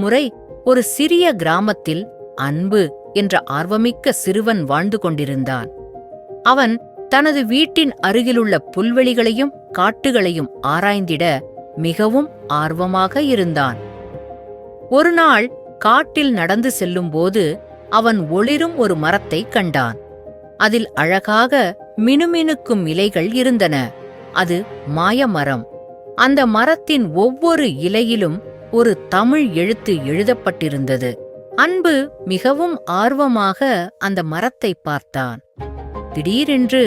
முறை ஒரு சிறிய கிராமத்தில் அன்பு என்ற ஆர்வமிக்க சிறுவன் வாழ்ந்து கொண்டிருந்தான். அவன் தனது வீட்டின் அருகிலுள்ள புல்வெளிகளையும் காட்டுகளையும் ஆராய்ந்திட மிகவும் ஆர்வமாக இருந்தான். ஒருநாள் காட்டில் நடந்து செல்லும்போது அவன் ஒளிரும் ஒரு மரத்தை கண்டான். அதில் அழகாக மினுமினுக்கும் இலைகள் இருந்தன. அது மாயமரம். அந்த மரத்தின் ஒவ்வொரு இலையிலும் ஒரு தமிழ் எழுத்து எழுதப்பட்டிருந்தது. அன்பு மிகவும் ஆர்வமாக அந்த மரத்தை பார்த்தான். திடீரென்று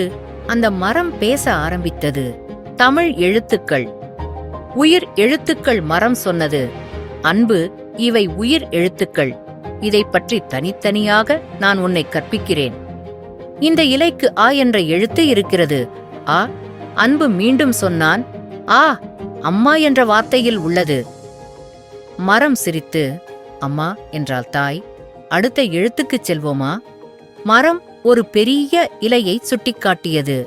அந்த மரம் பேச ஆரம்பித்தது. தமிழ் எழுத்துக்கள், உயிர் எழுத்துக்கள். மரம் சொன்னது, அன்பு, இவை உயிர் எழுத்துக்கள். இதை பற்றி தனித்தனியாக நான் உன்னை கற்பிக்கிறேன். இந்த இலைக்கு ஆ என்ற எழுத்து இருக்கிறது. ஆ. அன்பு மீண்டும் சொன்னான், ஆ, அம்மா என்ற வார்த்தையில் உள்ளது. மரம் சிரித்து, அம்மா என்றாள் தாய். அடுத்த எழுத்துக்குச் செல்வோமா? மரம் ஒரு பெரிய இலையை சுட்டிக்காட்டியது.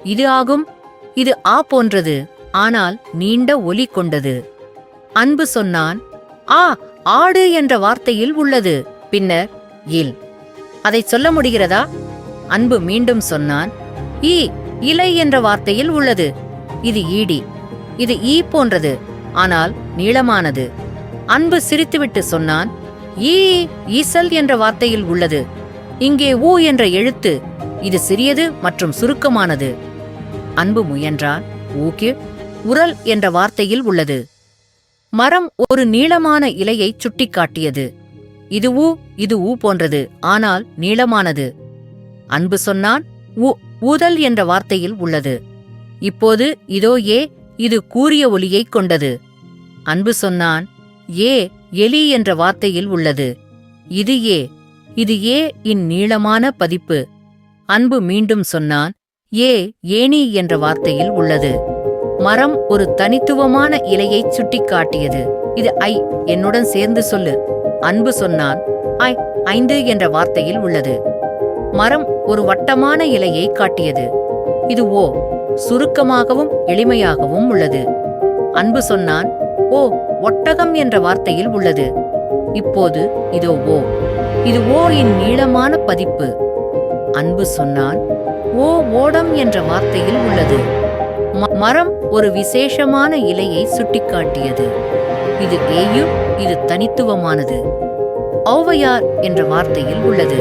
இது ஆகும். இது ஆ போன்றது, ஆனால் நீண்ட ஒலி கொண்டது. அன்பு சொன்னான், ஆ, ஆடு என்ற வார்த்தையில் உள்ளது. பின்னர் இல். அதை சொல்ல முடிகிறதா? அன்பு மீண்டும் சொன்னான், ஈ, இலை என்ற வார்த்தையில் உள்ளது. இது ஈடி. இது ஈ போன்றது, ஆனால் நீளமானது. அன்பு சிரித்துவிட்டு சொன்னான், ஈ, ஈசல் என்ற வார்த்தையில் உள்ளது. இங்கே ஊ என்ற எழுத்து. இது சிறியது மற்றும் சுருக்கமானது. அன்பு முயன்றான். ஊக்கு, உரல் என்ற வார்த்தையில் உள்ளது. மரம் ஒரு நீளமான இலையை சுட்டிக்காட்டியது. இது ஊ போன்றது, ஆனால் நீளமானது. அன்பு சொன்னான், ஊதல் என்ற வார்த்தையில் உள்ளது. இப்போது இதோ ஏ, இது கூரிய ஒலியைக் கொண்டது. அன்பு சொன்னான், ஏ, எலி என்ற வார்த்தையில் உள்ளது. இது ஏ. இது ஏ இன் நீளமான பதிப்பு. அன்பு மீண்டும் சொன்னான், ஏ, ஏணி என்ற வார்த்தையில் உள்ளது. மரம் ஒரு தனித்துவமான இலையைச் சுட்டிக்காட்டியது. இது ஐ. என்னுடன் சேர்ந்து சொல்லு. அன்பு சொன்னான், ஐ, 5 என்ற வார்த்தையில் உள்ளது. மரம் ஒரு வட்டமான இலையை காட்டியது. இது ஓ. சுருக்கமாகவும் எளிமையாகவும் உள்ளது. அன்பு சொன்னான், ஓ, ஒட்டகம் என்ற வார்த்தையில் உள்ளது. இப்போது இதோ ஓ. இது ஓ இன் நீளமான பதிப்பு. அன்பு சொன்னான், ஓ, ஓடம் என்ற வார்த்தையில் உள்ளது. மரம் ஒரு விசேஷமான இலையை சுட்டிக்காட்டியது. இது ஏயு. இது தனித்துவமானது. ஔவையார் என்ற வார்த்தையில் உள்ளது.